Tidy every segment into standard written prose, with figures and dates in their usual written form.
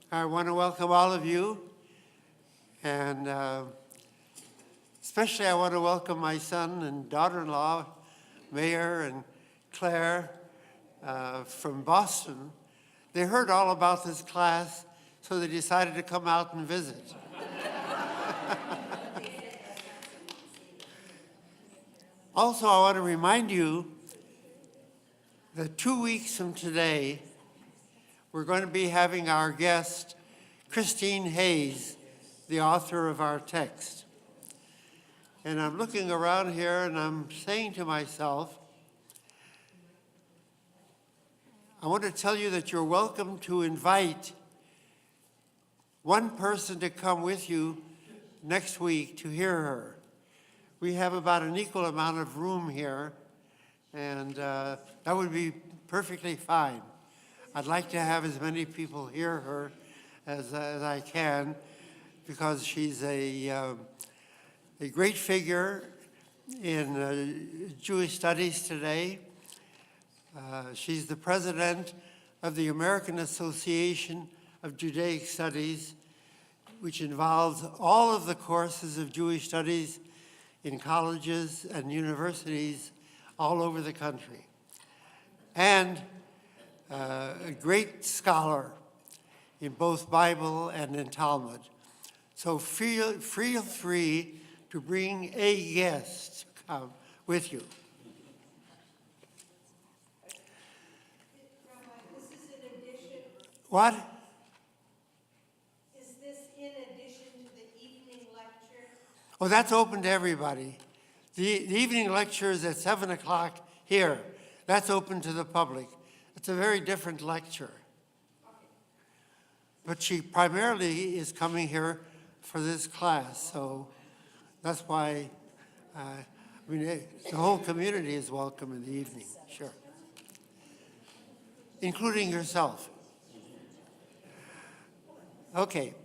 I want to welcome all of you, and especially I want to welcome my son and daughter-in-law, Mayor and Claire, from Boston. They heard all about this class, so they decided to come out and visit. Also, I want to remind you that 2 weeks from today, we're going to be having our guest, Christine Hayes, the author of our text. And I'm looking around here and I'm saying to myself, I want to tell you that you're welcome to invite one person to come with you next week to hear her. We have about an equal amount of room here, and that would be perfectly fine. I'd like to have as many people hear her as I can, because she's a great figure in Jewish studies today. She's the president of the American Association of Judaic Studies, which involves all of the courses of Jewish studies in colleges and universities all over the country. And a great scholar in both Bible and in Talmud. So feel free to bring a guest to come with you. Rabbi, this is in addition. What? Is this in addition to the evening lecture? Oh, that's open to everybody. The evening lecture is at 7 o'clock here. That's open to the public. It's a very different lecture. But she primarily is coming here for this class, so that's why, the whole community is welcome in the evening, sure. Including yourself. Okay.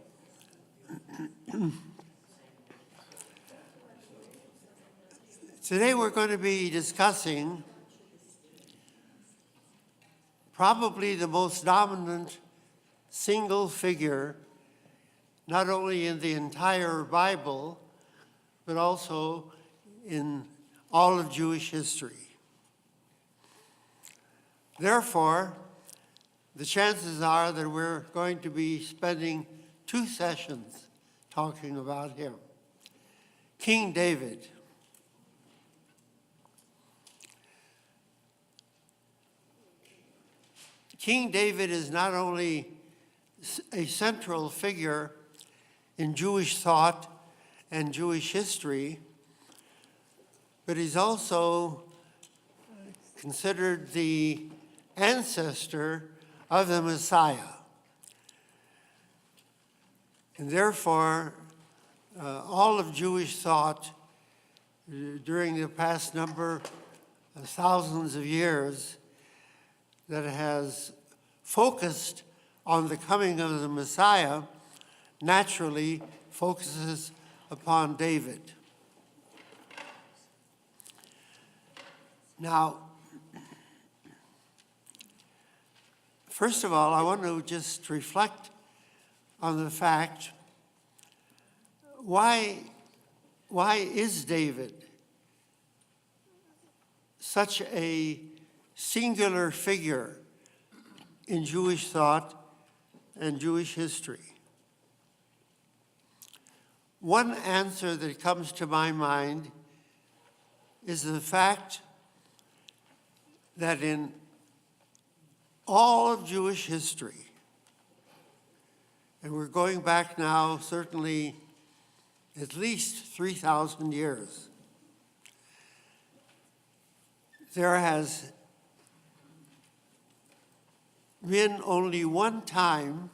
Today we're going to be discussing probably the most dominant single figure, not only in the entire Bible, but also in all of Jewish history. Therefore, the chances are that we're going to be spending 2 sessions talking about him. King David. King David is not only a central figure in Jewish thought and Jewish history, but he's also considered the ancestor of the Messiah. And therefore, all of Jewish thought during the past number of thousands of years that has focused on the coming of the Messiah naturally focuses upon David. Now, first of all, I want to just reflect on the fact, why is David such a singular figure in Jewish thought and Jewish history? One answer that comes to my mind is the fact that in all of Jewish history, and we're going back now certainly at least 3,000 years, there has been only one time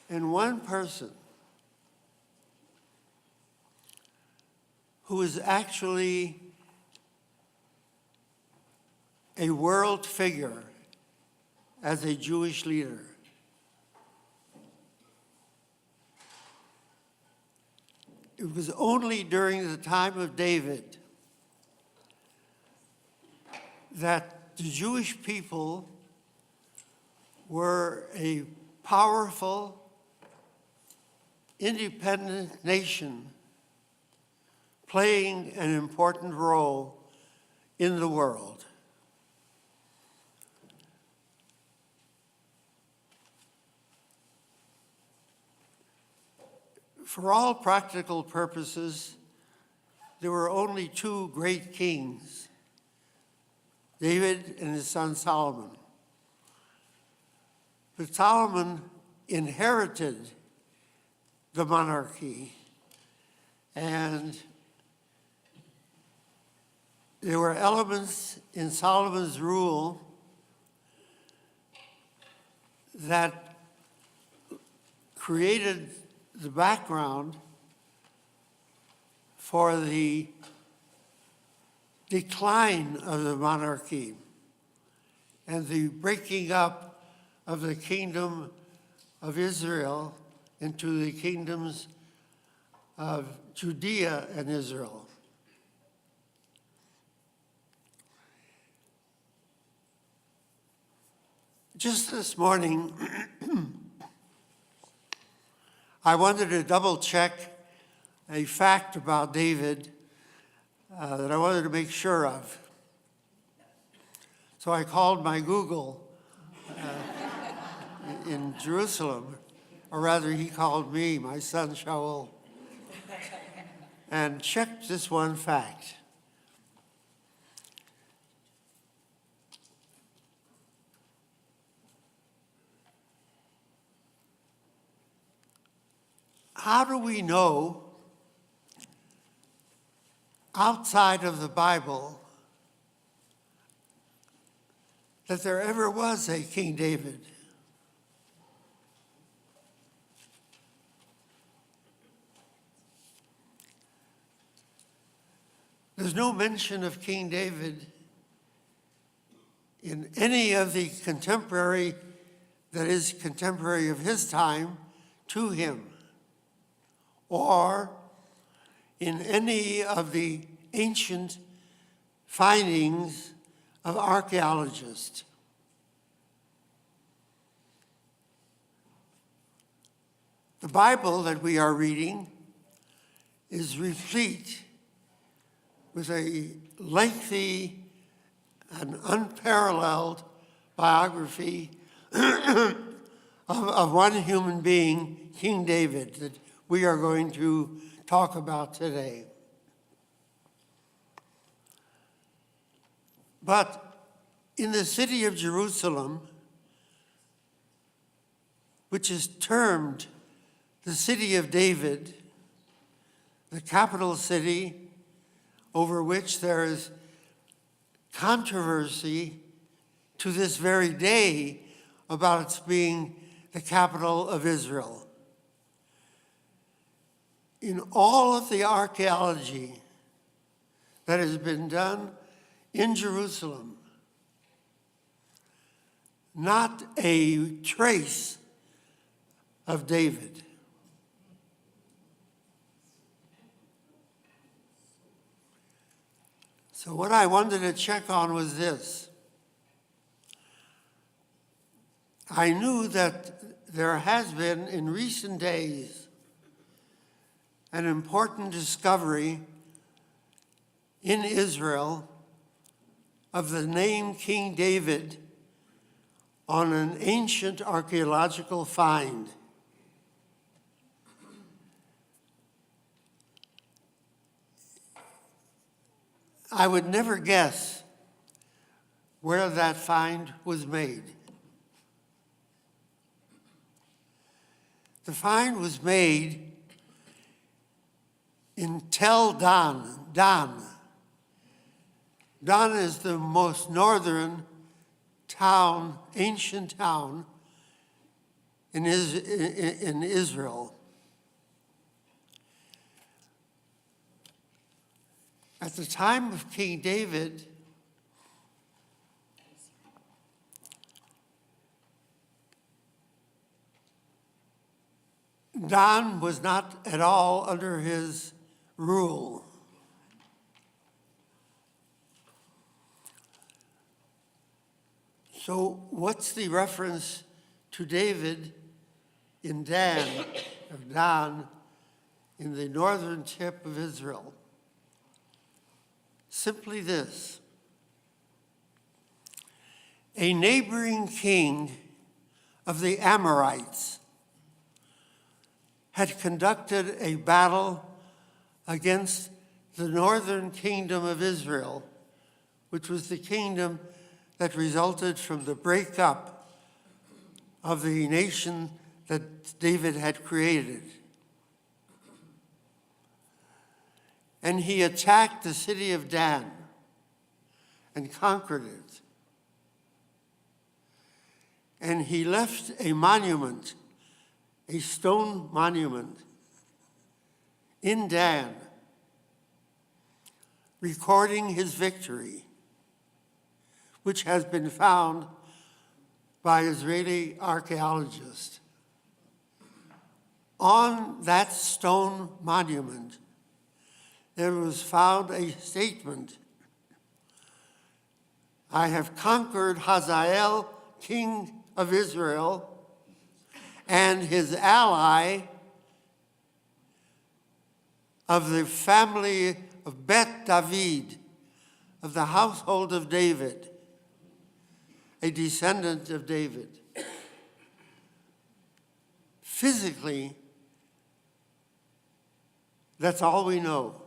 and one person who is actually a world figure as a Jewish leader. It was only during the time of David that the Jewish people were a powerful, independent nation playing an important role in the world. For all practical purposes, there were only two great kings, David and his son Solomon. But Solomon inherited the monarchy, and there were elements in Solomon's rule that created the background for the decline of the monarchy and the breaking up of the kingdom of Israel into the kingdoms of Judea and Israel. Just this morning, I wanted to double check a fact about David that I wanted to make sure of. So I called my Google in Jerusalem, or rather he called me, my son Shaul, and checked this one fact. How do we know, outside of the Bible, that there ever was a King David? There's no mention of King David in any of the contemporary of his time to him, or in any of the ancient findings of archaeologists. The Bible that we are reading is replete with a lengthy and unparalleled biography of one human being, King David, that we are going to talk about today. But in the city of Jerusalem, which is termed the city of David, the capital city over which there is controversy to this very day about its being the capital of Israel. In all of the archaeology that has been done in Jerusalem, not a trace of David. So what I wanted to check on was this. I knew that there has been, in recent days, an important discovery in Israel of the name King David on an ancient archaeological find. I would never guess where that find was made. The find was made in Tel Dan. Dan is the most northern town, ancient town in Israel. At the time of King David, Dan was not at all under his rule. So what's the reference to David in Dan, in the northern tip of Israel. Simply this: a neighboring king of the Amorites had conducted a battle against the northern kingdom of Israel, which was the kingdom that resulted from the breakup of the nation that David had created. And he attacked the city of Dan and conquered it. And he left a monument, a stone monument, in Dan, recording his victory, which has been found by Israeli archaeologists. On that stone monument, there was found a statement: "I have conquered Hazael, king of Israel, and his ally of the family of Bet David, of the household of David," a descendant of David. Physically, that's all we know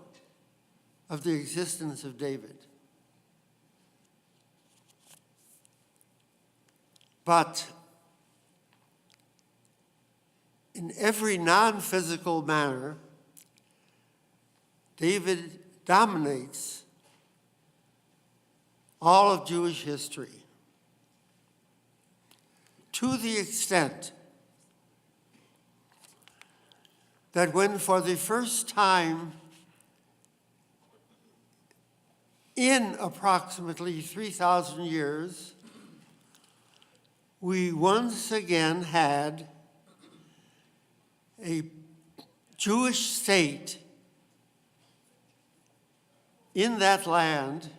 of the existence of David. But in every non-physical manner, David dominates all of Jewish history, to the extent that when for the first time in approximately 3,000 years, we once again had a Jewish state in that land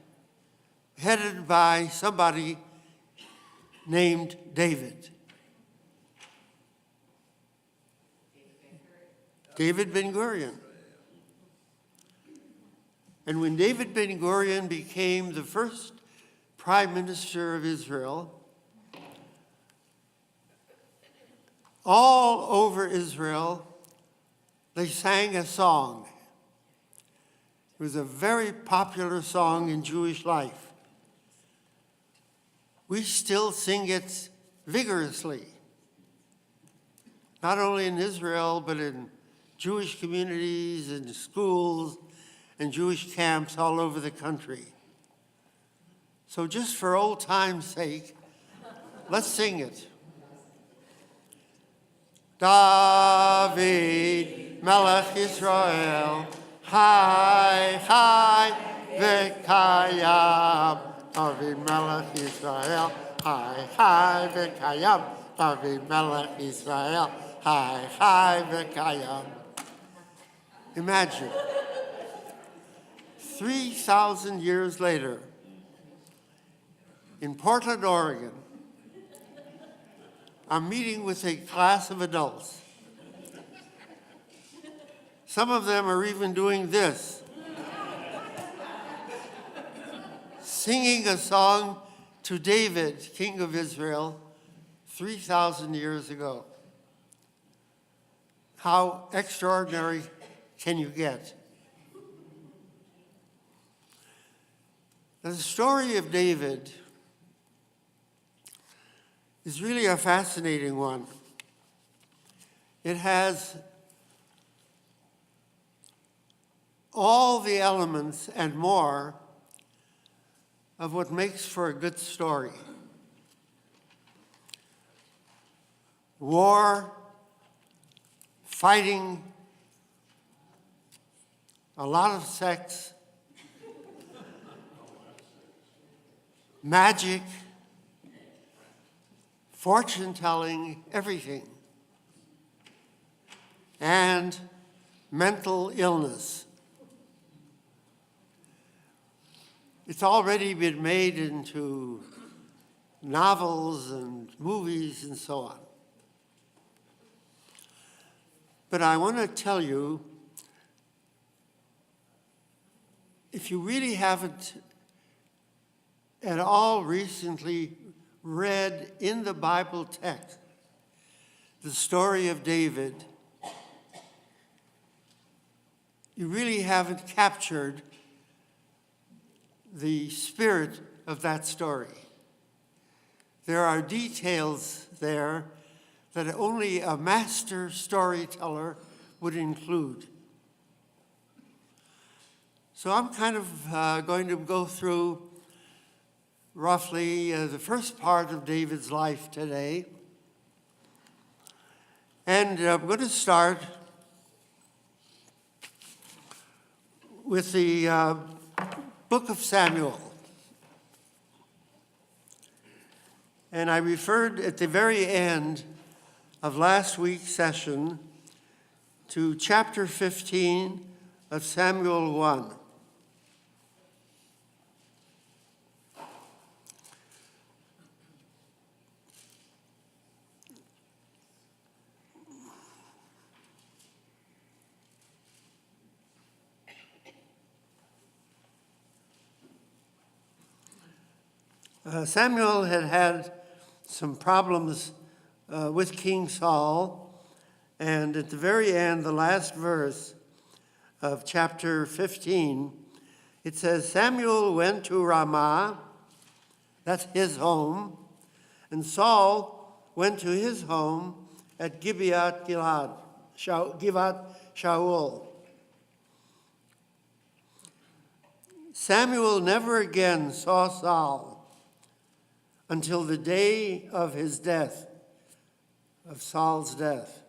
headed by somebody named David. David Ben-Gurion. And when David Ben-Gurion became the first prime minister of Israel, all over Israel, they sang a song. It was a very popular song in Jewish life. We still sing it vigorously, not only in Israel, but in Jewish communities and schools and Jewish camps all over the country. So just for old time's sake, let's sing it. David, Melech Yisrael, Chai, Chai, V'kayam. David, Melech Yisrael, Chai, Chai, V'kayam. David, Melech Yisrael, Chai, Chai, V'kayam. Imagine, 3,000 years later, in Portland, Oregon, I'm meeting with a class of adults. Some of them are even doing this, singing a song to David, king of Israel, 3,000 years ago. How extraordinary can you get? The story of David is really a fascinating one. It has all the elements and more of what makes for a good story. War, fighting, a lot of sex, magic, fortune-telling, everything, and mental illness. It's already been made into novels and movies and so on. But I want to tell you, if you really haven't at all recently read in the Bible text the story of David, you really haven't captured the spirit of that story. There are details there that only a master storyteller would include. So I'm kind of going to go through roughly the first part of David's life today. And I'm going to start with the book of Samuel. And I referred at the very end of last week's session to chapter 15 of Samuel 1. Samuel had some problems with King Saul, and at the very end, the last verse of chapter 15, it says, Samuel went to Ramah, that's his home, and Saul went to his home at Gibeat Shaul. Samuel never again saw Saul until the day of his death, of Saul's death.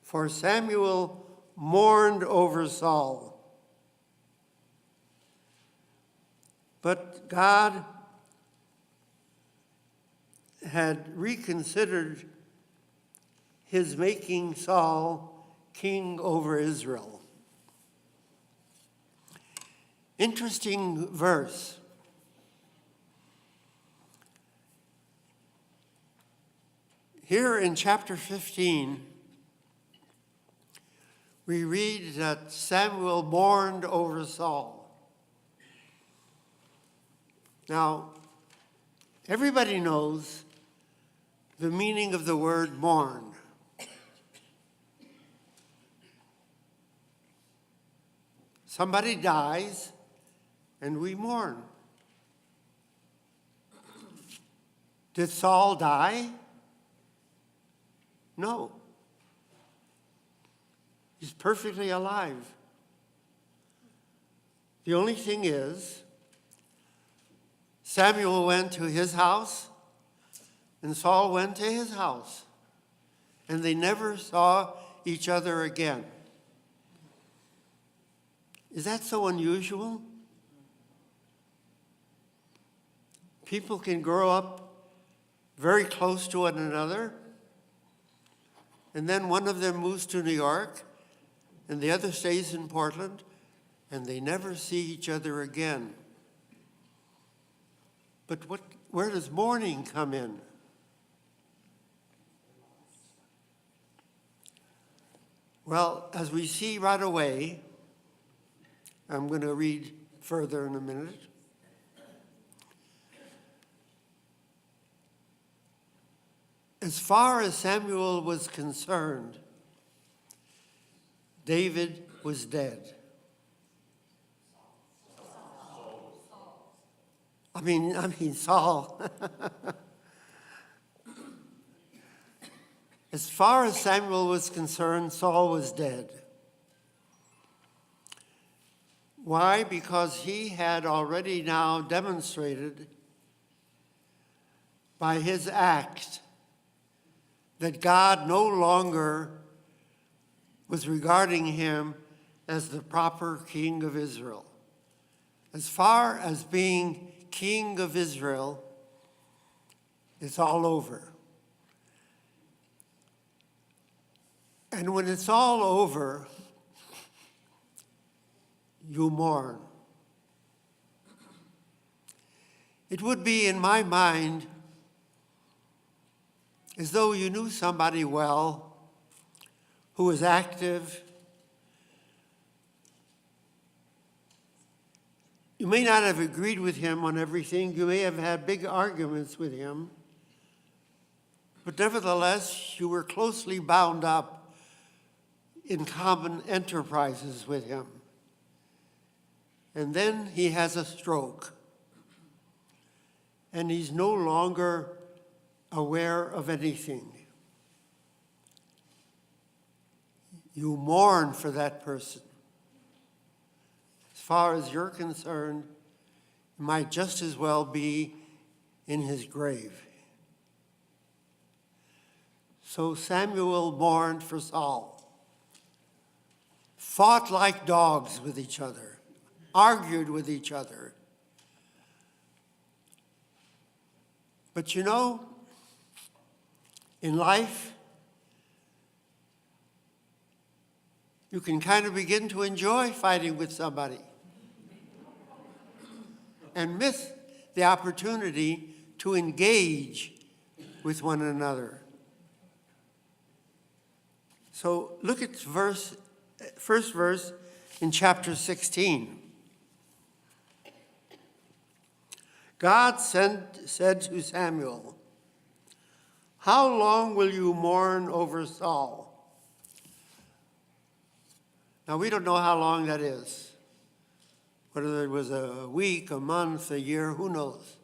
For Samuel mourned over Saul. But God had reconsidered his making Saul king over Israel. Interesting verse. Here in chapter 15, we read that Samuel mourned over Saul. Now, everybody knows the meaning of the word mourn. Somebody dies, and we mourn. Did Saul die? No. He's perfectly alive. The only thing is, Samuel went to his house, and Saul went to his house, and they never saw each other again. Is that so unusual? People can grow up very close to one another, and then one of them moves to New York, and the other stays in Portland, and they never see each other again. But where does mourning come in? Well, as we see right away, I'm going to read further in a minute. As far as Samuel was concerned, David was dead. I mean Saul. As far as Samuel was concerned, Saul was dead. Why? Because he had already now demonstrated by his act that God no longer was regarding him as the proper king of Israel. As far as being king of Israel, it's all over. And when it's all over, you mourn. It would be, in my mind, as though you knew somebody well who was active. You may not have agreed with him on everything. You may have had big arguments with him. But nevertheless, you were closely bound up in common enterprises with him. And then he has a stroke. And he's no longer aware of anything. You mourn for that person. As far as you're concerned, it might just as well be in his grave. So Samuel mourned for Saul, fought like dogs with each other, argued with each other. But you know, in life, you can kind of begin to enjoy fighting with somebody and miss the opportunity to engage with one another. So look at first verse in chapter 16. God said to Samuel, "How long will you mourn over Saul?" Now, we don't know how long that is. Whether it was a week, a month, a year, who knows?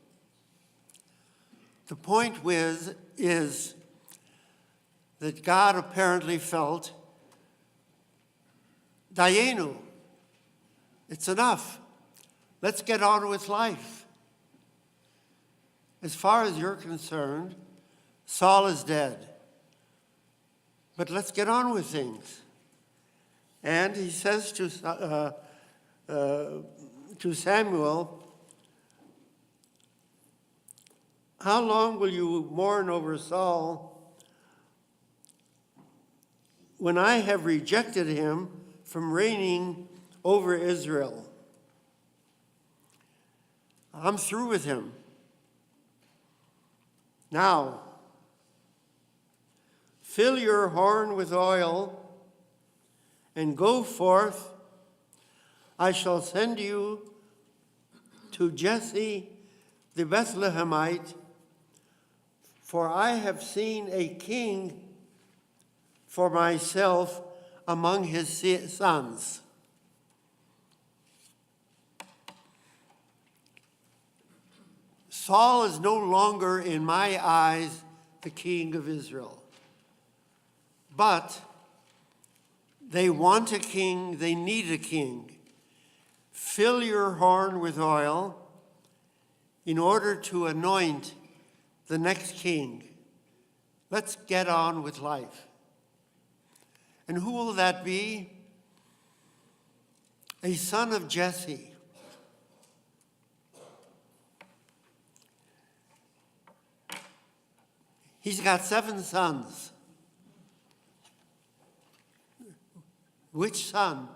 The point is that God apparently felt, Dayenu, it's enough. Let's get on with life. As far as you're concerned, Saul is dead. But let's get on with things. And he says to Samuel, "How long will you mourn over Saul when I have rejected him from reigning over Israel? I'm through with him. Now, fill your horn with oil and go forth. I shall send you to Jesse the Bethlehemite, for I have seen a king for myself among his sons." Saul is no longer, in my eyes, the king of Israel. But they want a king, they need a king. Fill your horn with oil in order to anoint the next king. Let's get on with life. And who will that be? A son of Jesse. He's got 7 sons. Which son?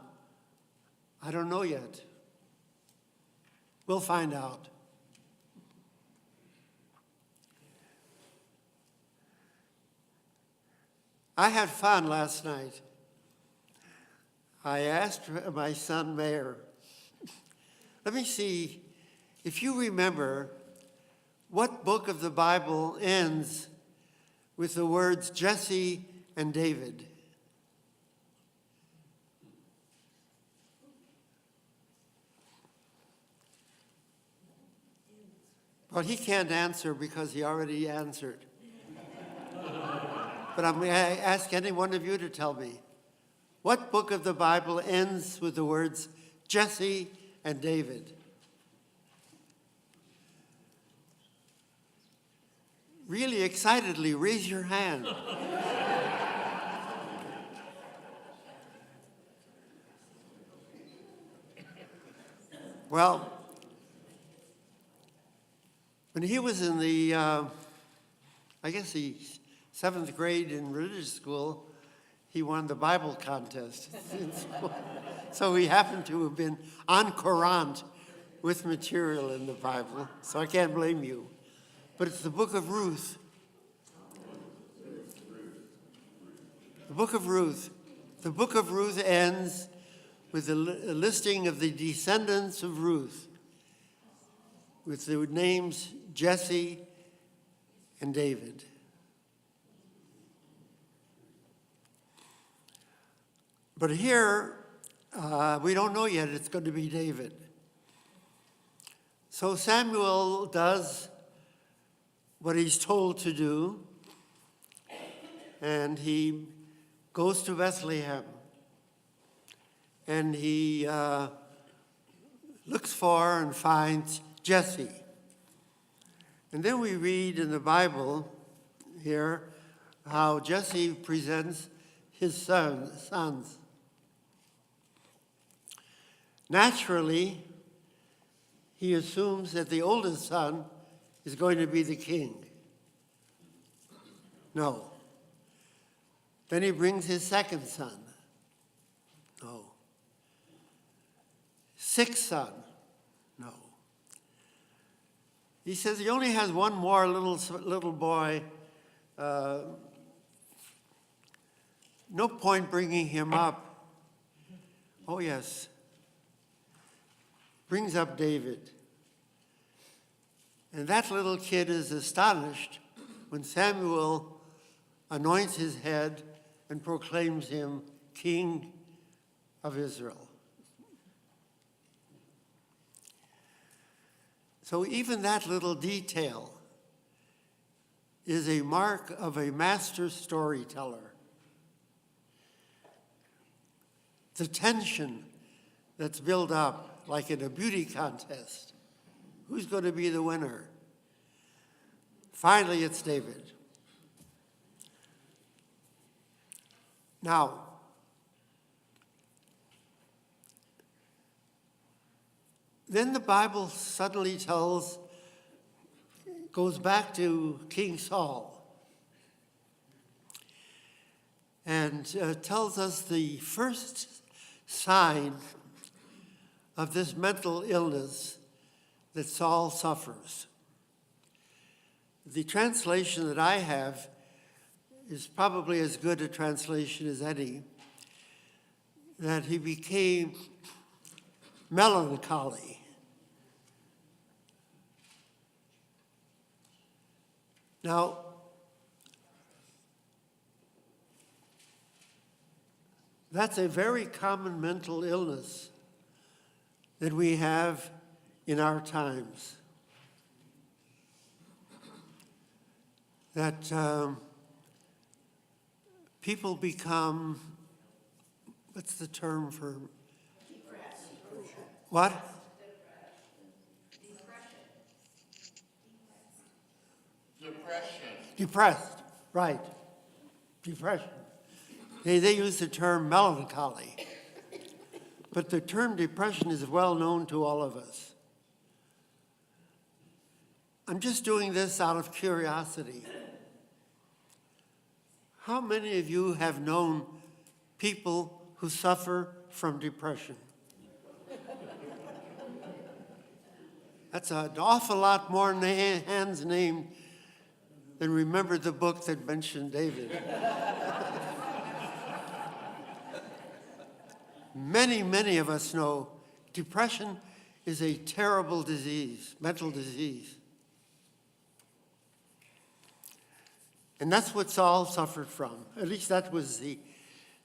I don't know yet. We'll find out. I had fun last night. I asked my son, Mayor, let me see if you remember what book of the Bible ends with the words Jesse and David. Well, he can't answer because he already answered. But I'm going to ask any one of you to tell me, what book of the Bible ends with the words Jesse and David? Really excitedly, raise your hand. Well, when he was in the, I guess the 7th grade in religious school, he won the Bible contest in school. So he happened to have been en courant with material in the Bible, so I can't blame you. But it's the book of Ruth. The book of Ruth. The book of Ruth ends with a listing of the descendants of Ruth, with the names Jesse and David. But here, we don't know yet it's going to be David. So Samuel does what he's told to do, and he goes to Bethlehem, and he looks for and finds Jesse. And then we read in the Bible here how Jesse presents his sons. Naturally, he assumes that the oldest son is going to be the king. No. Then he brings his second son. No. Sixth son. No. He says he only has one more little boy. No point bringing him up. Oh, yes. Brings up David. And that little kid is astonished when Samuel anoints his head and proclaims him King of Israel. So even that little detail is a mark of a master storyteller. The tension that's built up like in a beauty contest. Who's going to be the winner? Finally, it's David. Now, then the Bible suddenly goes back to King Saul and tells us the first sign of this mental illness that Saul suffers. The translation that I have is probably as good a translation as any, that he became melancholy. Now, that's a very common mental illness that we have in our times. That people become, what's the term for? Depressed. What? Depressed, right. Depression. They use the term melancholy. But the term depression is well known to all of us. I'm just doing this out of curiosity. How many of you have known people who suffer from depression? That's an awful lot more hands named than remember the book that mentioned David. Many of us know depression is a terrible disease, mental disease. And that's what Saul suffered from. At least that was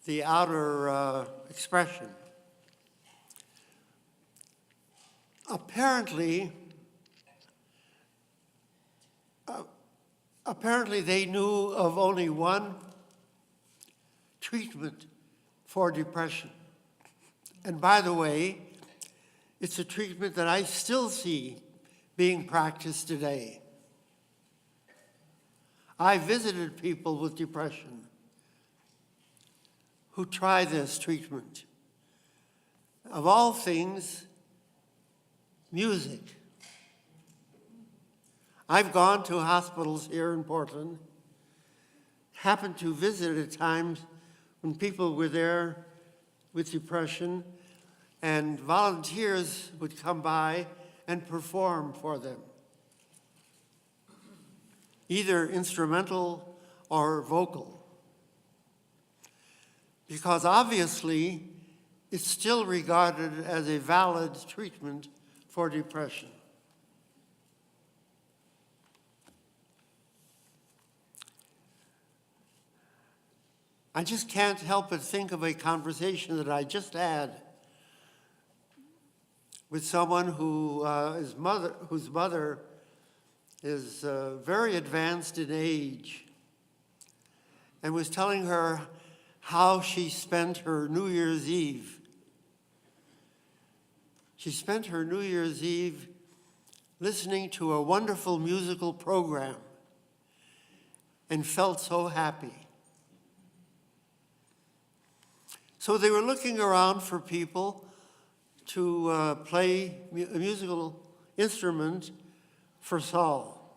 the outer expression. Apparently they knew of only one treatment for depression. And by the way, it's a treatment that I still see being practiced today. I visited people with depression who try this treatment. Of all things, music. I've gone to hospitals here in Portland, happened to visit at times when people were there with depression, and volunteers would come by and perform for them, either instrumental or vocal. because obviously it's still regarded as a valid treatment for depression. I just can't help but think of a conversation that I just had with someone whose mother is very advanced in age, and was telling her how she spent her New Year's Eve. She spent her New Year's Eve listening to a wonderful musical program and felt so happy. So they were looking around for people to play a musical instrument for Saul.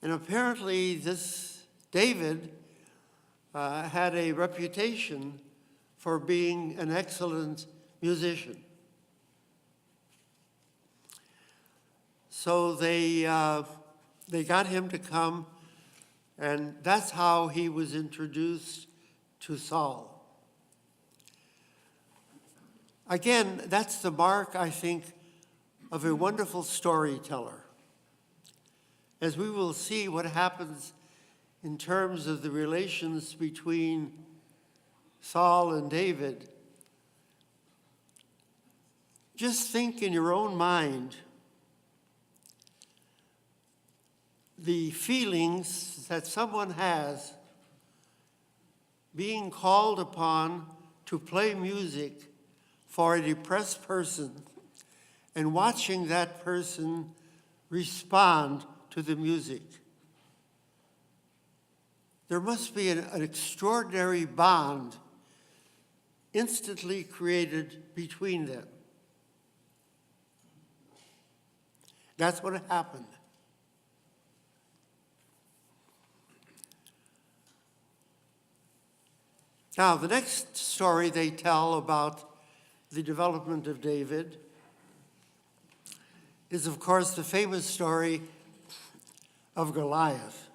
And apparently this David had a reputation for being an excellent musician. So they got him to come, and that's how he was introduced to Saul. Again, that's the mark, I think, of a wonderful storyteller. As we will see what happens in terms of the relations between Saul and David, just think in your own mind the feelings that someone has being called upon to play music for a depressed person and watching that person respond to the music. There must be an extraordinary bond instantly created between them. That's what happened. Now, the next story they tell about the development of David is, of course, the famous story of Goliath.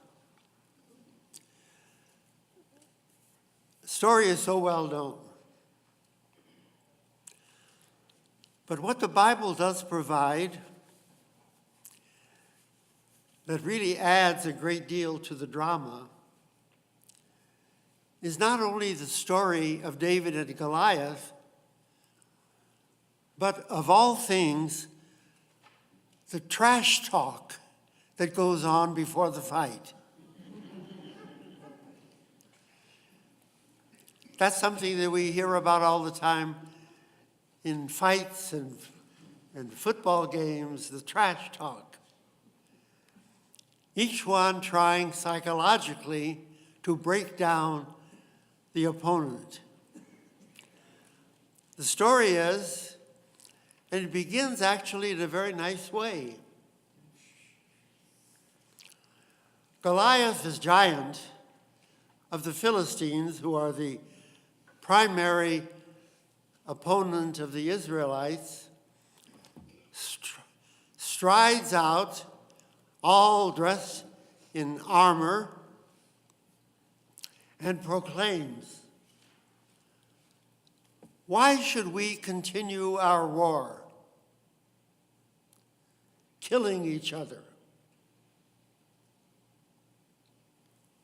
The story is so well known. But what the Bible does provide that really adds a great deal to the drama is not only the story of David and Goliath, but of all things, the trash talk that goes on before the fight. That's something that we hear about all the time in fights and football games, the trash talk. Each one trying psychologically to break down the opponent. The story is, and it begins actually in a very nice way. Goliath, this giant of the Philistines, who are the primary opponent of the Israelites, strides out, all dressed in armor, and proclaims, "Why should we continue our war, killing each other?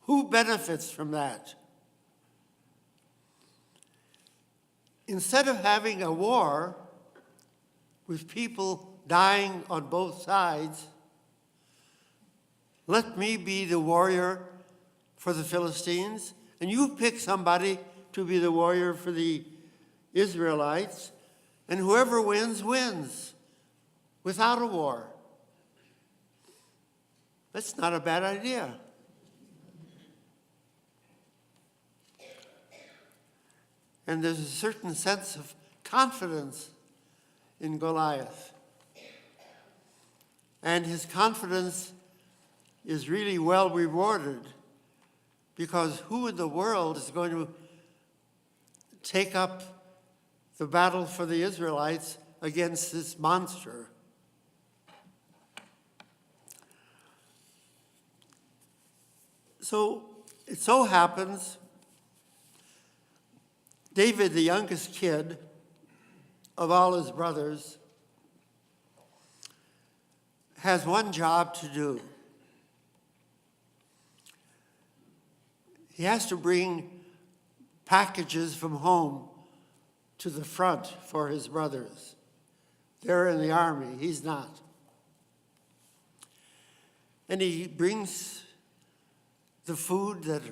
Who benefits from that? Instead of having a war with people dying on both sides, let me be the warrior for the Philistines, and you pick somebody to be the warrior for the Israelites, and whoever wins, wins without a war." That's not a bad idea. And there's a certain sense of confidence in Goliath. And his confidence is really well rewarded, because who in the world is going to take up the battle for the Israelites against this monster? So it so happens David, the youngest kid of all his brothers, has one job to do. He has to bring packages from home to the front for his brothers. They're in the army, he's not. And he brings the food that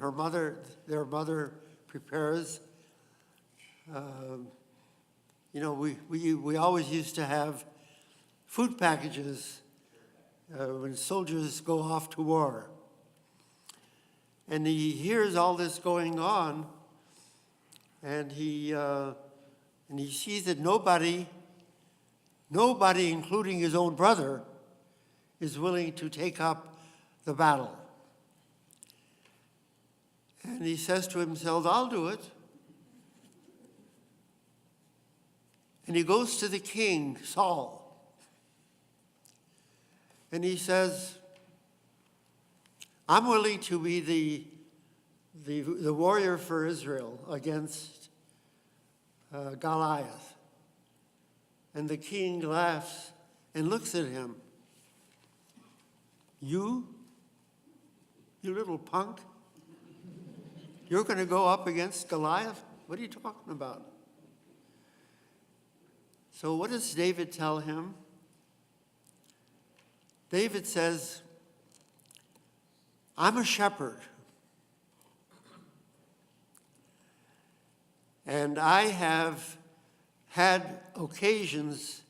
their mother prepares. We always used to have food packages when soldiers go off to war. And he hears all this going on, and he sees that nobody, including his own brother, is willing to take up the battle. And he says to himself, I'll do it. And he goes to the king, Saul, and he says, I'm willing to be the warrior for Israel against Goliath. And the king laughs and looks at him. You little punk, you're going to go up against Goliath? What are you talking about? So what does David tell him? David says, I'm a shepherd. And I have had occasions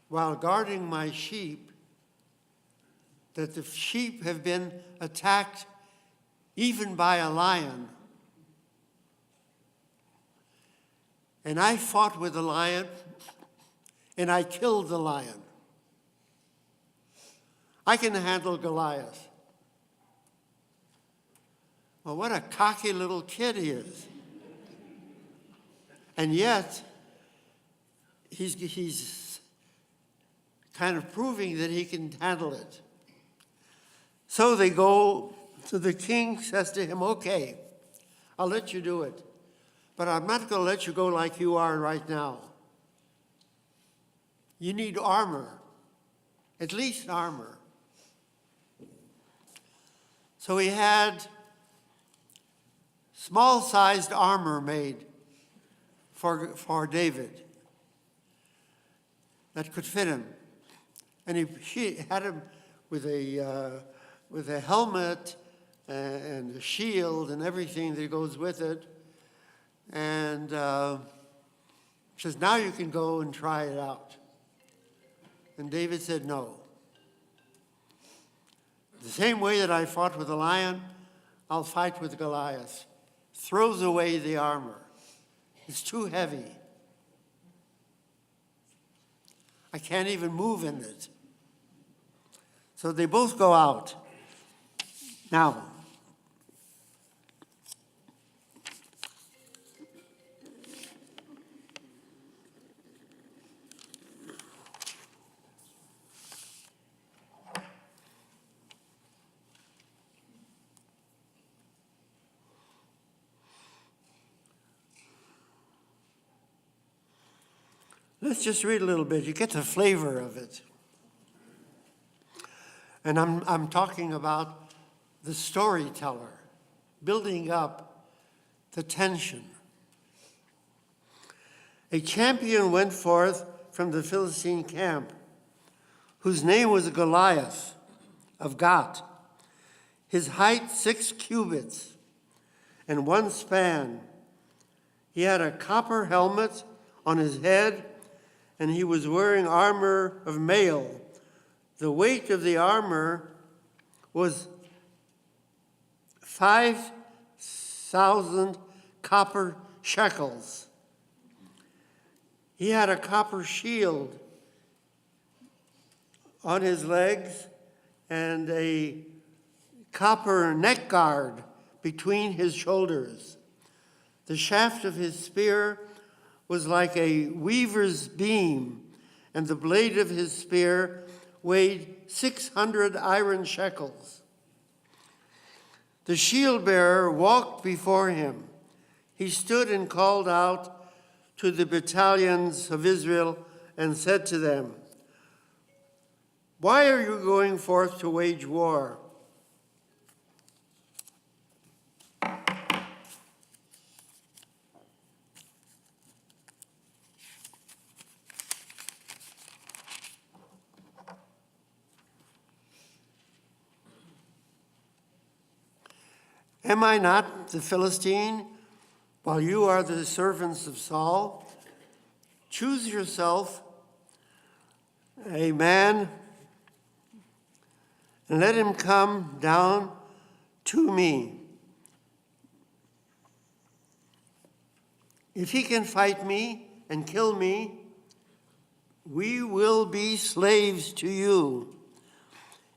while guarding my sheep that the sheep have been attacked even by a lion. And I fought with the lion, and I killed the lion. I can handle Goliath. Well, what a cocky little kid he is. And yet, he's kind of proving that he can handle it. So they go, so the king says to him, okay, I'll let you do it, but I'm not going to let you go like you are right now. You need armor, at least armor. So he had small-sized armor made for David that could fit him. And he had him with a helmet and a shield and everything that goes with it. And says, now you can go and try it out. And David said, no. The same way that I fought with the lion, I'll fight with Goliath. Throws away the armor. It's too heavy. I can't even move in it. So they both go out. Now, let's just read a little bit. You get the flavor of it. And I'm talking about the storyteller, building up the tension. A champion went forth from the Philistine camp, whose name was Goliath of Gath. His height 6 cubits and 1 span. He had a copper helmet on his head, and he was wearing armor of mail. The weight of the armor was 5,000 copper shekels. He had a copper shield on his legs and a copper neck guard between his shoulders. The shaft of his spear was like a weaver's beam, and the blade of his spear weighed 600 iron shekels. The shield bearer walked before him, he stood and called out to the battalions of Israel and said to them, "Why are you going forth to wage war?" Am I not the Philistine, while you are the servants of Saul? Choose yourself a man and let him come down to me. If he can fight me and kill me, we will be slaves to you.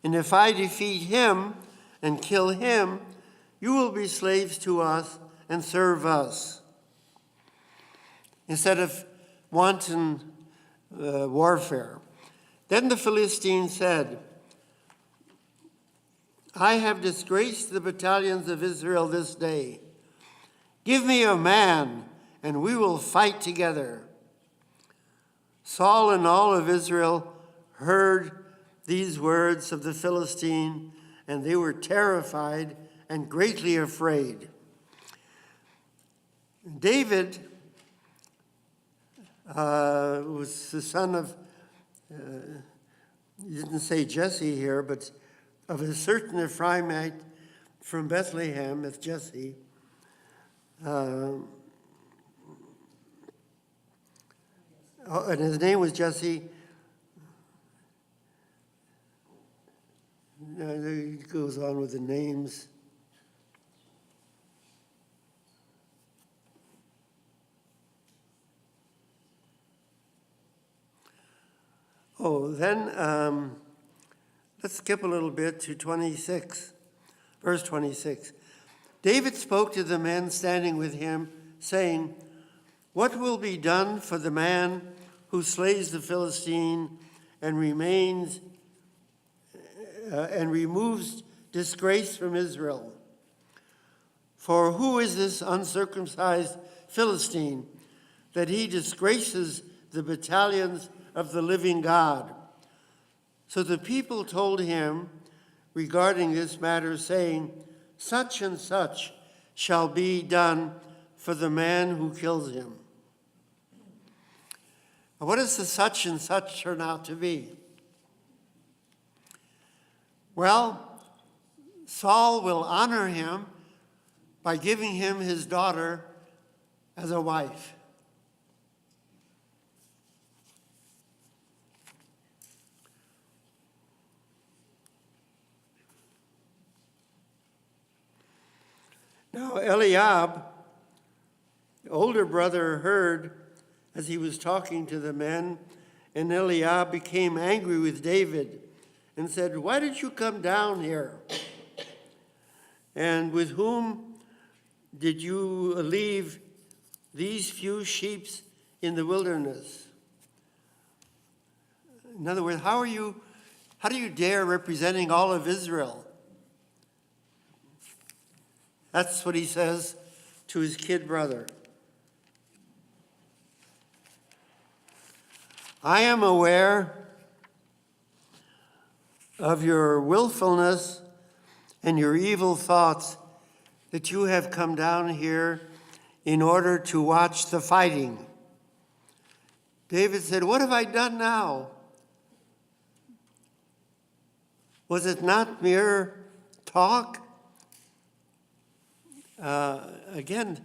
And if I defeat him and kill him, you will be slaves to us and serve us. Instead of wanton warfare. Then the Philistine said, "I have disgraced the battalions of Israel this day. Give me a man, and we will fight together." Saul and all of Israel heard these words of the Philistine, and they were terrified and greatly afraid. David was the son of, he didn't say Jesse here, but of a certain Ephraimite from Bethlehem, it's Jesse. And his name was Jesse. He goes on with the names. Then let's skip a little bit to 26, verse 26. David spoke to the men standing with him, saying, "What will be done for the man who slays the Philistine and removes disgrace from Israel? For who is this uncircumcised Philistine that he disgraces the battalions of the living God?" So the people told him regarding this matter, saying, "Such and such shall be done for the man who kills him." Now, what does the such and such turn out to be? Well, Saul will honor him by giving him his daughter as a wife. Now Eliab, the older brother, heard as he was talking to the men, and Eliab became angry with David and said, "Why did you come down here? And with whom did you leave these few sheep in the wilderness?" In other words, how do you dare representing all of Israel? That's what he says to his kid brother. "I am aware of your willfulness and your evil thoughts, that you have come down here in order to watch the fighting." David said, "What have I done now? Was it not mere talk?" Again,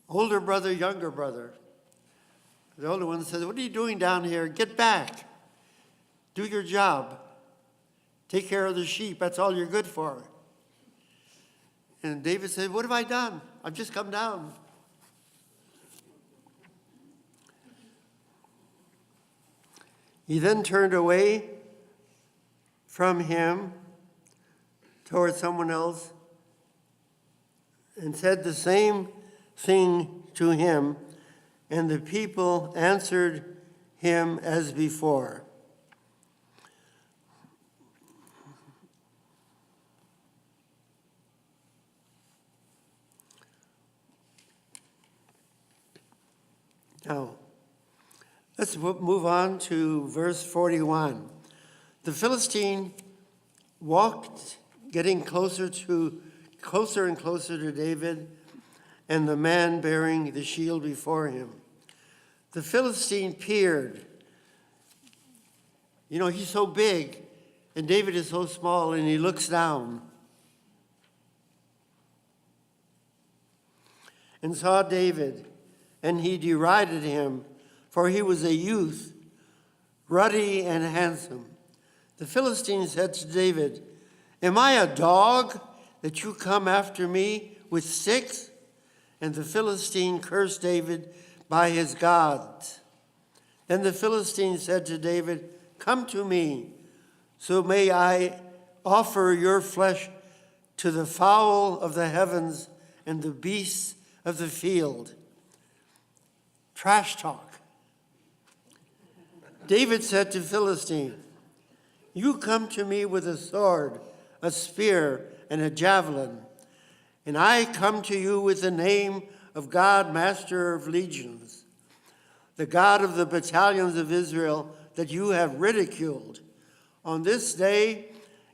older brother, younger brother. The older one says, "What are you doing down here? Get back. Do your job. Take care of the sheep. That's all you're good for." And David said, "What have I done? I've just come down." He then turned away from him toward someone else and said the same thing to him, and the people answered him as before. Now, let's move on to verse 41. The Philistine walked, getting closer and closer to David, and the man bearing the shield before him. The Philistine peered. You know, he's so big, and David is so small, and he looks down and saw David, and he derided him, for he was a youth, ruddy and handsome. The Philistine said to David, "Am I a dog that you come after me with sticks?" And the Philistine cursed David by his gods. Then the Philistine said to David, "Come to me, so may I offer your flesh to the fowl of the heavens and the beasts of the field." Trash talk. David said to Philistine, "You come to me with a sword, a spear, and a javelin, and I come to you with the name of God, Master of legions, the God of the battalions of Israel that you have ridiculed. On this day,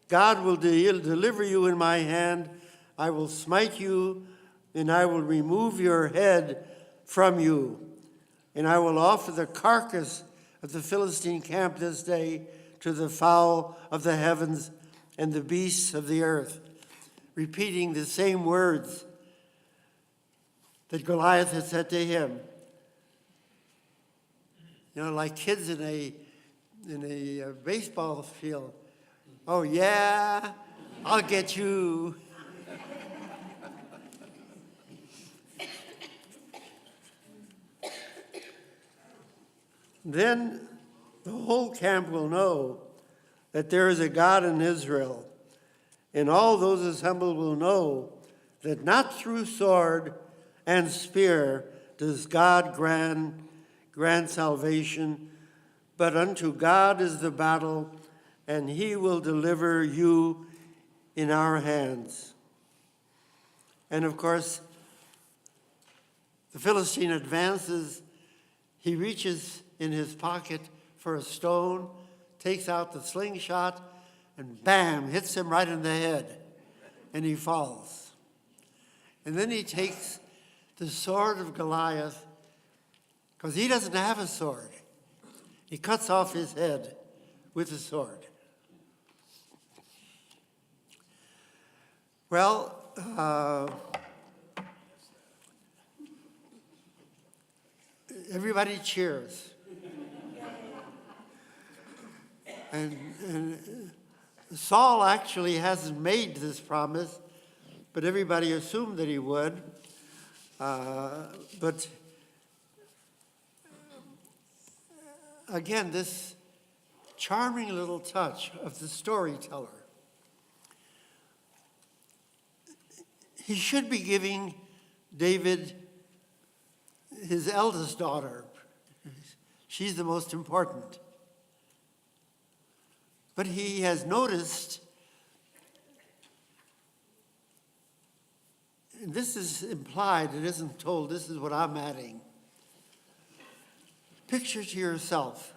God will deliver you in my hand. I will smite you, and I will remove your head from you. And I will offer the carcass of the Philistine camp this day to the fowl of the heavens and the beasts of the earth," repeating the same words that Goliath had said to him. You know, like kids in a baseball field. "Oh yeah, I'll get you." Then the whole camp will know that there is a God in Israel, and all those assembled will know that not through sword and spear does God grant salvation, but unto God is the battle, and he will deliver you in our hands. And of course, the Philistine advances. He reaches in his pocket for a stone, takes out the slingshot, and bam, hits him right in the head, and he falls. And then he takes the sword of Goliath, because he doesn't have a sword. He cuts off his head with the sword. Well, everybody cheers. And Saul actually hasn't made this promise, but everybody assumed that he would. But again, this charming little touch of the storyteller. He should be giving David his eldest daughter. She's the most important. But he has noticed, and this is implied, it isn't told, this is what I'm adding. Picture to yourself.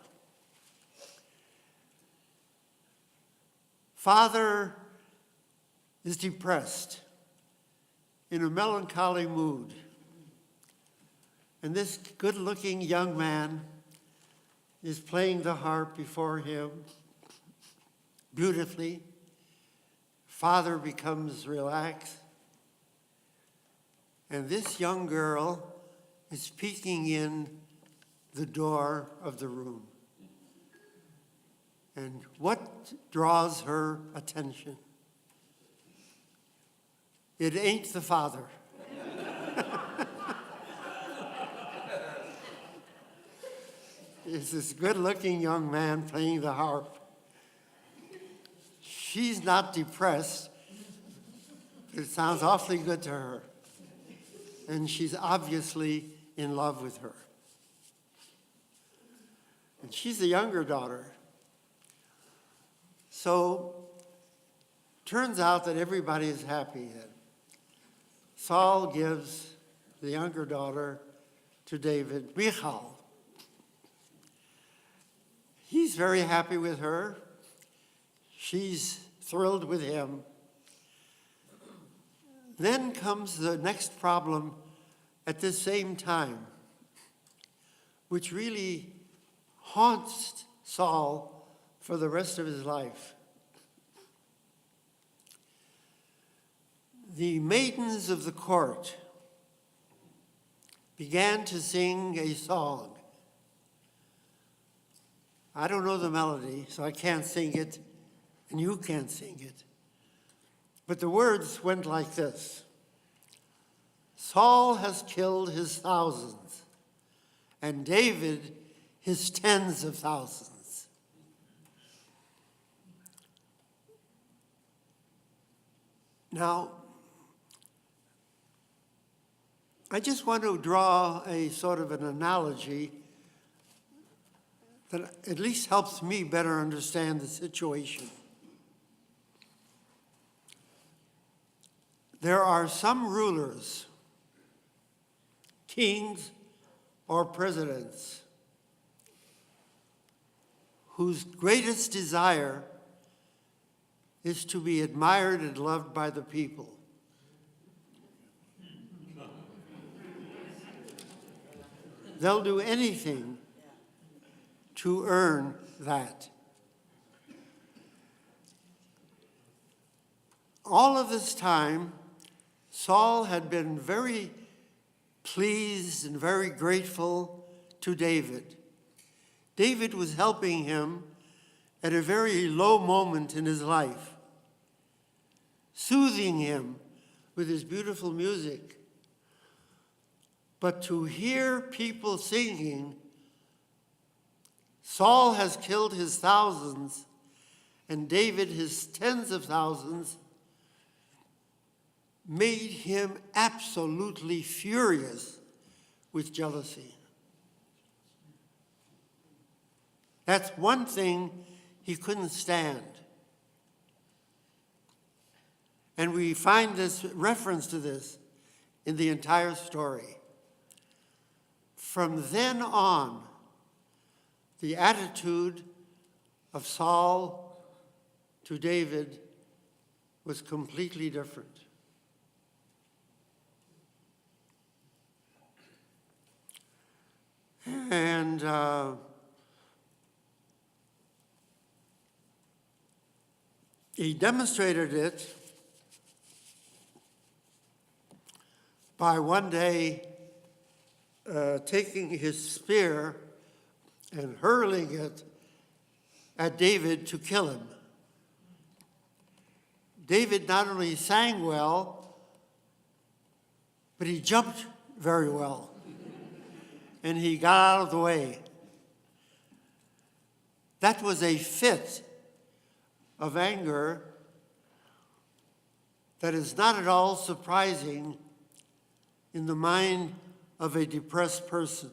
Father is depressed, in a melancholy mood. And this good-looking young man is playing the harp before him beautifully. Father becomes relaxed. And this young girl is peeking in the door of the room. And what draws her attention? It ain't the father. It's this good-looking young man playing the harp. She's not depressed. It sounds awfully good to her. And she's obviously in love with her. And she's the younger daughter. So, turns out that everybody is happy then. Saul gives the younger daughter to to David, Michal. He's very happy with her. She's thrilled with him. Then comes the next problem at the same time, which really haunts Saul for the rest of his life. The maidens of the court began to sing a song. I don't know the melody, so I can't sing it, and you can't sing it. But the words went like this: Saul has killed his thousands, and David his tens of thousands. Now, I just want to draw a sort of an analogy that at least helps me better understand the situation. There are some rulers, kings or presidents, whose greatest desire is to be admired and loved by the people. They'll do anything to earn that. All of this time, Saul had been very pleased and very grateful to David. David was helping him at a very low moment in his life, soothing him with his beautiful music. But to hear people singing, Saul has killed his thousands and David his tens of thousands, made him absolutely furious with jealousy. That's one thing he couldn't stand. And we find this reference to this in the entire story. From then on, the attitude of Saul to David was completely different. And he demonstrated it by one day taking his spear and hurling it at David to kill him. David not only sang well, but he jumped very well. And he got out of the way. That was a fit of anger that is not at all surprising in the mind of a depressed person.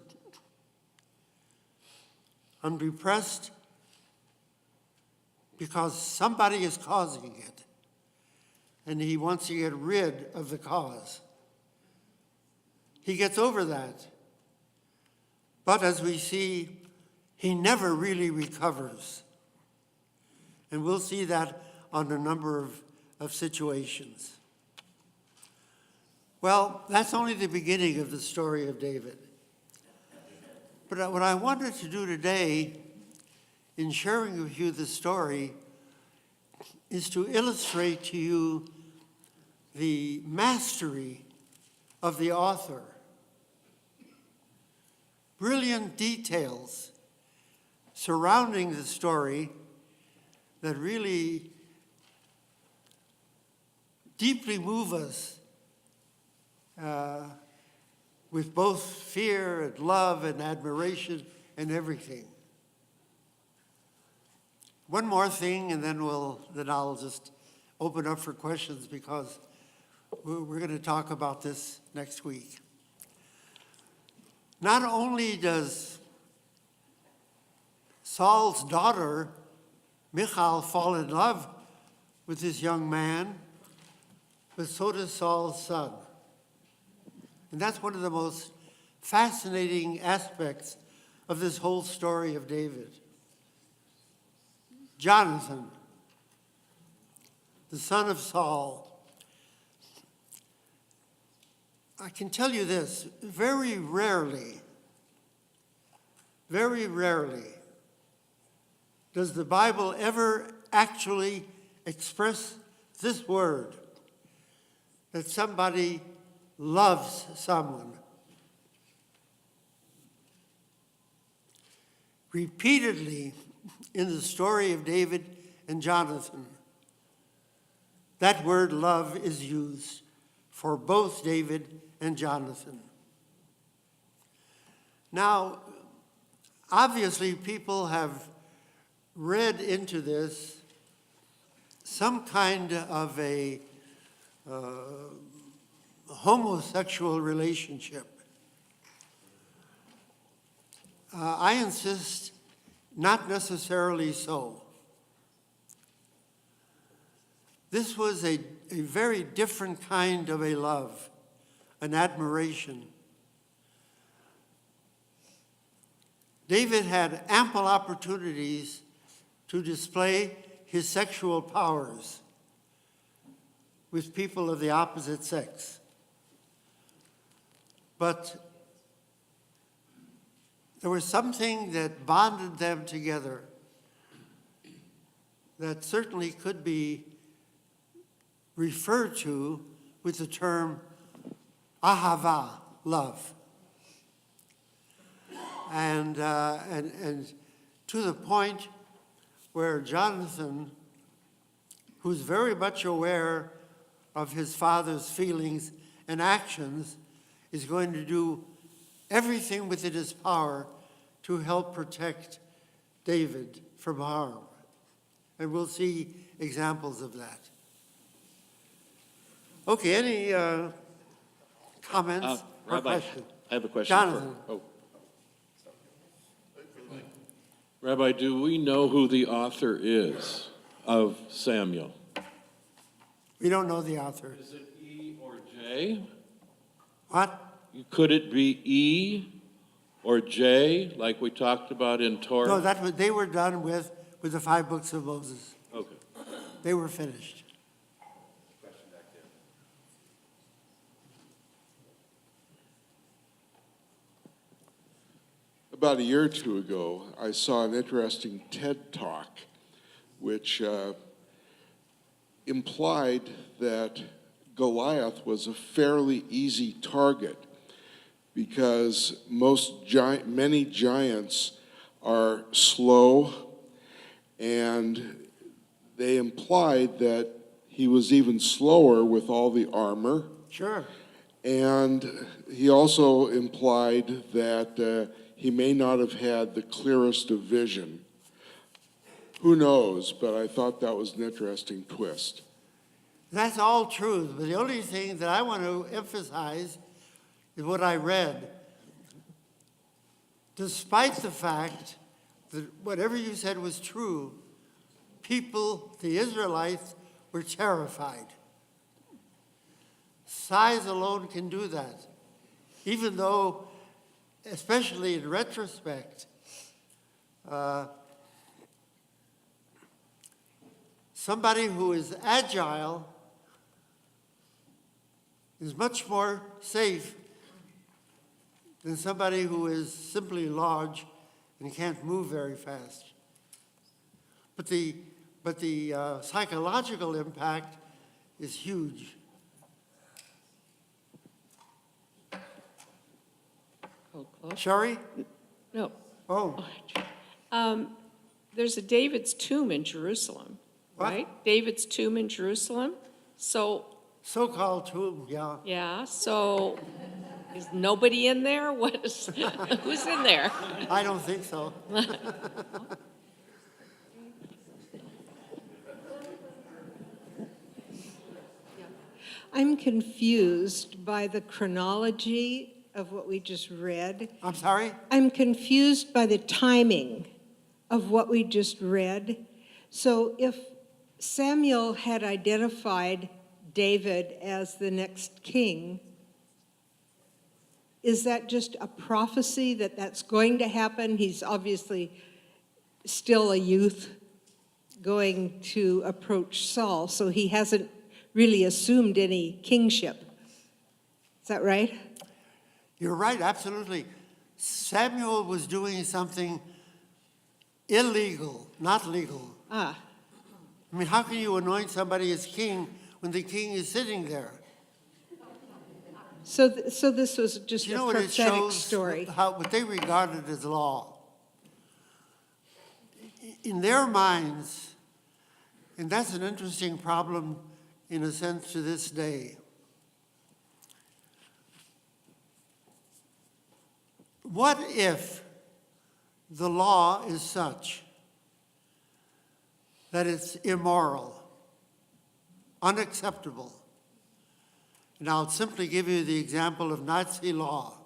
I'm depressed because somebody is causing it, and he wants to get rid of the cause. He gets over that. But as we see, he never really recovers. And we'll see that on a number of situations. Well, that's only the beginning of the story of David. But what I wanted to do today in sharing with you the story is to illustrate to you the mastery of the author. Brilliant details surrounding the story that really deeply move us with both fear and love and admiration and everything. One more thing, and then I'll just open up for questions, because we're going to talk about this next week. Not only does Saul's daughter, Michal, fall in love with this young man, but so does Saul's son. And that's one of the most fascinating aspects of this whole story of David. Jonathan, the son of Saul. I can tell you this, very rarely does the Bible ever actually express this word, that somebody loves someone. Repeatedly in the story of David and Jonathan, that word love is used for both David and Jonathan. Now, obviously, people have read into this some kind of a homosexual relationship. I insist, not necessarily so. This was a very different kind of a love, an admiration. David had ample opportunities to display his sexual powers with people of the opposite sex. But there was something that bonded them together that certainly could be referred to with the term ahava, love. And to the point where Jonathan, who's very much aware of his father's feelings and actions, is going to do everything within his power to help protect David from harm. And we'll see examples of that. Okay, any comments or Rabbi, questions? I have a question. Jonathan. Rabbi, do we know who the author is of Samuel? We don't know the author. Is it E or J? What? Could it be E or J, like we talked about in Torah? No, they were done with the 5 books of Moses. Okay. They were finished. About a year or two ago, I saw an interesting TED Talk which implied that Goliath was a fairly easy target because many giants are slow, and they implied that he was even slower with all the armor. Sure. And he also implied that he may not have had the clearest of vision. Who knows, but I thought that was an interesting twist. That's all true, but the only thing that I want to emphasize is what I read. Despite the fact that whatever you said was true, people, the Israelites, were terrified. Size alone can do that, even though, especially in retrospect, somebody who is agile is much more safe than somebody who is simply large and can't move very fast. But the psychological impact is huge. Oh, close? Shari? No. Oh, There's a David's tomb in Jerusalem, What? right? David's tomb in Jerusalem. so-called tomb, yeah. Yeah, so is nobody in there? What is, who's in there? I don't think so. I'm confused by the chronology of what we just read. I'm sorry? I'm confused by the timing of what we just read. So if Samuel had identified David as the next king, is that just a prophecy that that's going to happen? He's obviously still a youth going to approach Saul, so he hasn't really assumed any kingship. Is that right? You're right, absolutely. Samuel was doing something illegal, not legal. Ah, I mean, how can you anoint somebody as king when the king is sitting there? so this was just You a know what it prophetic shows? story. What they regarded as law. In their minds, and that's an interesting problem in a sense to this day. What if the law is such that it's immoral, unacceptable? And I'll simply give you the example of Nazi law.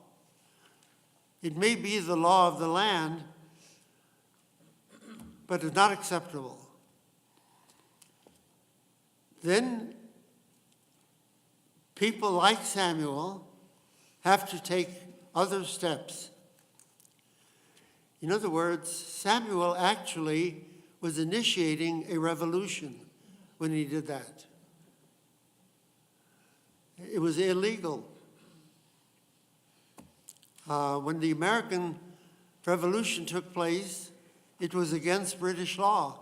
It may be the law of the land, but it's not acceptable. Then people like Samuel have to take other steps. In other words, Samuel actually was initiating a revolution when he did that. It was illegal. When the American Revolution took place, it was against British law.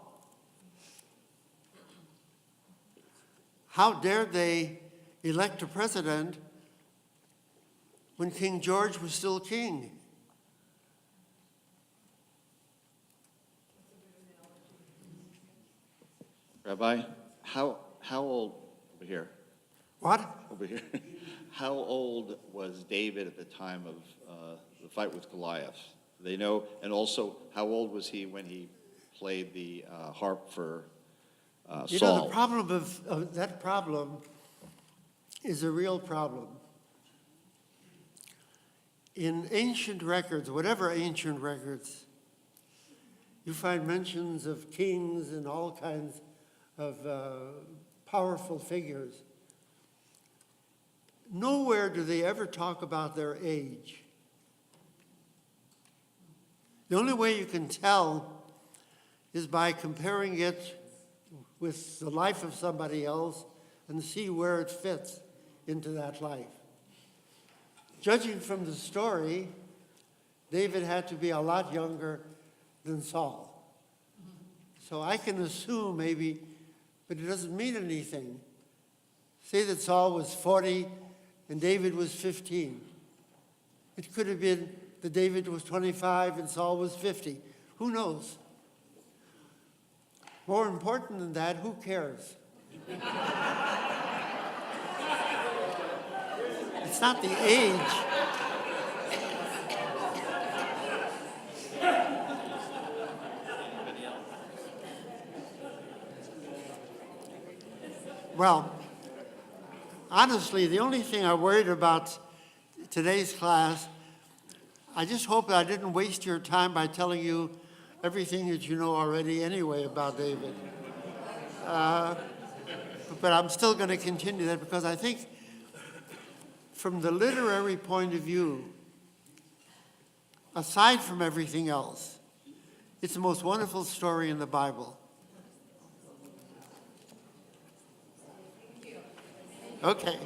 How dared they elect a president when King George was still king? Rabbi, how old, over here, What? over here, how old was David at the time of the fight with Goliath? Do they know? And also, how old was he when he played the harp for You know, Saul? the problem of that problem is a real problem. In ancient records, whatever ancient records, you find mentions of kings and all kinds of powerful figures. Nowhere do they ever talk about their age. The only way you can tell is by comparing it with the life of somebody else and see where it fits into that life. Judging from the story, David had to be a lot younger than Saul. So I can assume maybe, but it doesn't mean anything. Say that Saul was 40 and David was 15. It could have been that David was 25 and Saul was 50. Who knows? More important than that, who cares? It's not the age. Well, honestly, the only thing I worried about today's class, I just hope that I didn't waste your time by telling you everything that you know already anyway about David. But I'm still going to continue that because I think from the literary point of view, aside from everything else, it's the most wonderful story in the Bible. Okay.